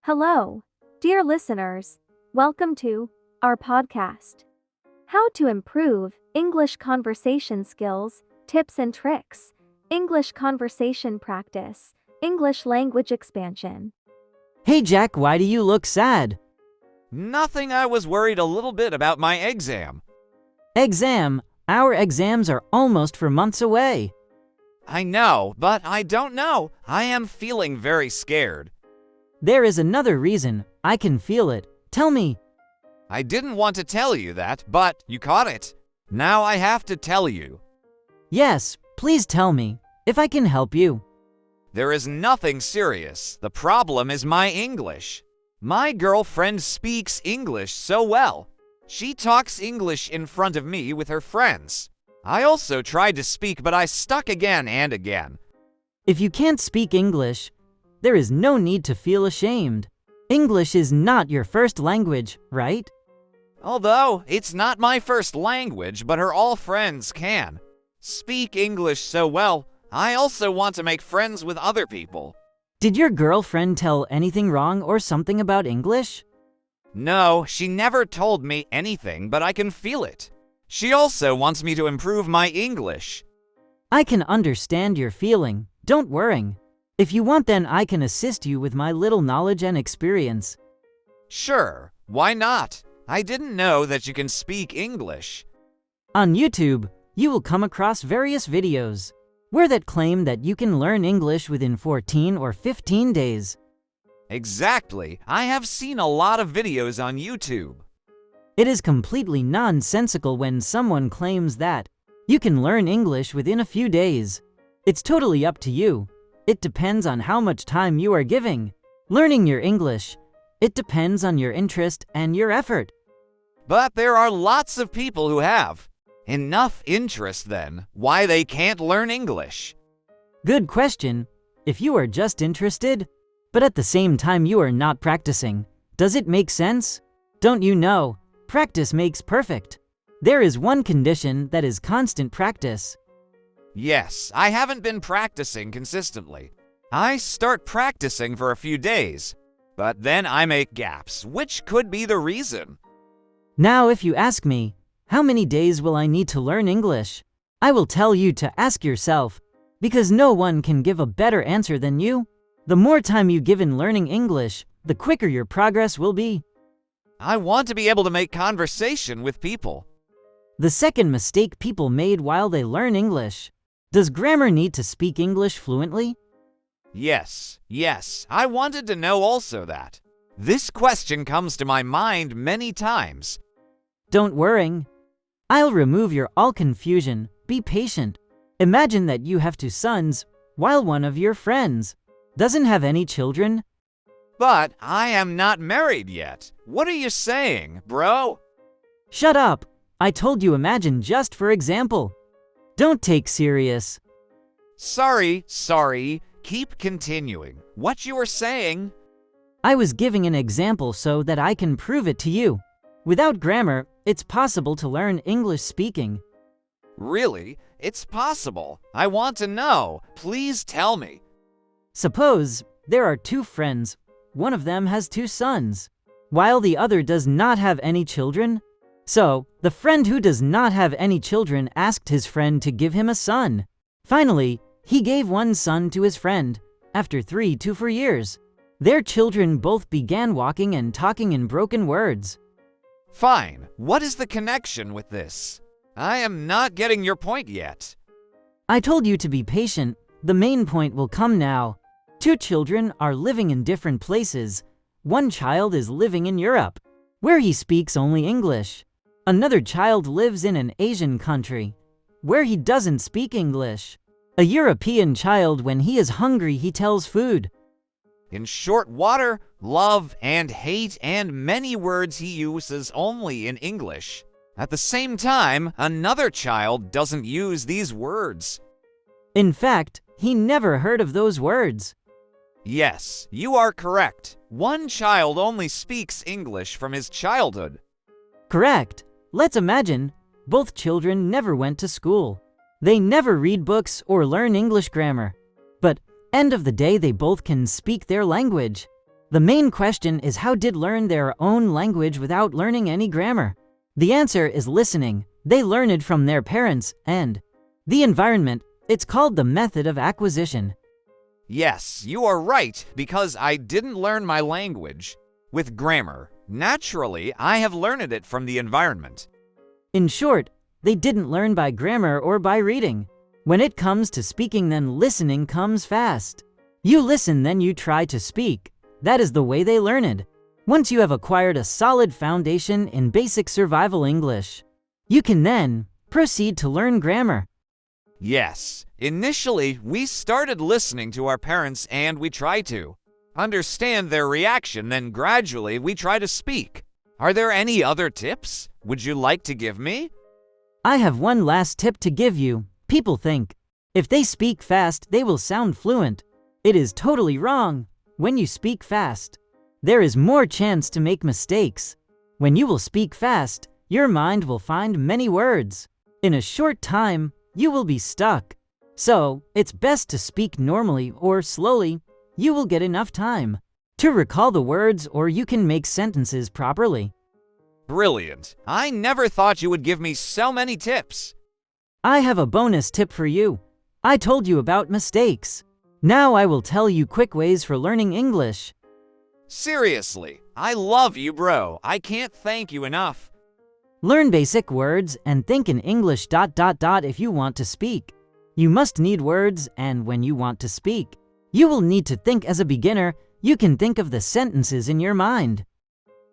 Hello, dear listeners. Welcome to our podcast. How to improve English conversation skills, tips and tricks, English conversation practice, English language expansion. Hey Jack, why do you look sad? Nothing, I was worried a little bit about my exam. Exam? Our exams are almost 4 months away. I know, but I don't know. I am feeling very scared. There is another reason. I can feel it. Tell me. I didn't want to tell you that, but you caught it. Now I have to tell you. Yes, please tell me, if I can help you. There is nothing serious. The problem is my English. My girlfriend speaks English so well. She talks English in front of me with her friends. I also tried to speak, but I stuck again and again. If you can't speak English, there is no need to feel ashamed. English is not your first language, right? Although it's not my first language, but her all friends can speak English so well. I also want to make friends with other people. Did your girlfriend tell anything wrong or something about English? No, she never told me anything, but I can feel it. She also wants me to improve my English. I can understand your feeling. Don't worry. If you want, then I can assist you with my little knowledge and experience. Sure, why not? I didn't know that you can speak English. On YouTube, you will come across various videos that claim that you can learn English within 14 or 15 days. Exactly. I have seen a lot of videos on YouTube. It is completely nonsensical when someone claims that you can learn English within a few days. It's totally up to you. It depends on how much time you are giving. Learning your English, it depends on your interest and your effort. But there are lots of people who have enough interest then. Why they can't learn English? Good question. If you are just interested, but at the same time you are not practicing, does it make sense? Don't you know? Practice makes perfect. There is one condition, that is constant practice. Yes, I haven't been practicing consistently. I start practicing for a few days, but then I make gaps, which could be the reason. Now, if you ask me, how many days will I need to learn English? I will tell you to ask yourself, because no one can give a better answer than you. The more time you give in learning English, the quicker your progress will be. I want to be able to make conversation with people. The second mistake people made while they learn English. Does grammar need to speak English fluently? Yes, I wanted to know also that. This question comes to my mind many times. Don't worry. I'll remove your all confusion. Be patient. Imagine that you have 2 sons, while one of your friends doesn't have any children. But I am not married yet. What are you saying, bro? Shut up. I told you imagine just for example. Don't take serious. Sorry. Keep continuing. What you were saying? I was giving an example so that I can prove it to you. Without grammar, it's possible to learn English speaking. Really? It's possible. I want to know. Please tell me. Suppose there are 2 friends. One of them has 2 sons, while the other does not have any children. So, the friend who does not have any children asked his friend to give him a son. Finally, he gave 1 son to his friend, after 3 to 4 years. Their children both began walking and talking in broken words. Fine. What is the connection with this? I am not getting your point yet. I told you to be patient. The main point will come now. 2 children are living in different places. One child is living in Europe, where he speaks only English. Another child lives in an Asian country, where he doesn't speak English. A European child, when he is hungry, he tells food. In short, water, love, and hate, and many words he uses only in English. At the same time, another child doesn't use these words. In fact, he never heard of those words. Yes, you are correct. One child only speaks English from his childhood. Correct. Let's imagine both children never went to school. They never read books or learn English grammar. But end of the day, they both can speak their language. The main question is how did learn their own language without learning any grammar? The answer is listening. They learn it from their parents and the environment. It's called the method of acquisition. Yes, you are right, because I didn't learn my language with grammar. Naturally, I have learned it from the environment. In short, they didn't learn by grammar or by reading. When it comes to speaking, then listening comes fast. You listen, then you try to speak. That is the way they learn it. Once you have acquired a solid foundation in basic survival English, you can then proceed to learn grammar. Yes, initially we started listening to our parents and we try to understand their reaction, then gradually we try to speak. Are there any other tips? Would you like to give me? I have one last tip to give you. People think if they speak fast, they will sound fluent. It is totally wrong. When you speak fast, there is more chance to make mistakes. When you will speak fast, your mind will find many words. In a short time, you will be stuck. So, it's best to speak normally or slowly. You will get enough time to recall the words, or you can make sentences properly. Brilliant. I never thought you would give me so many tips. I have a bonus tip for you. I told you about mistakes. Now I will tell you quick ways for learning English. Seriously, I love you, bro. I can't thank you enough. Learn basic words and think in English ... if you want to speak. You must need words, and when you want to speak, you will need to think. As a beginner, you can think of the sentences in your mind.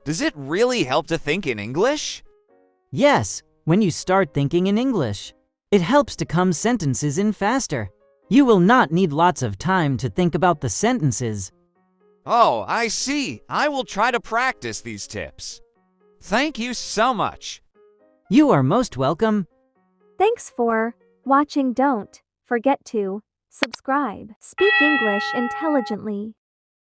Does it really help to think in English? Yes, when you start thinking in English, it helps to come sentences in faster. You will not need lots of time to think about the sentences. Oh, I see. I will try to practice these tips. Thank you so much. You are most welcome. Thanks for watching. Don't forget to subscribe. Speak English intelligently.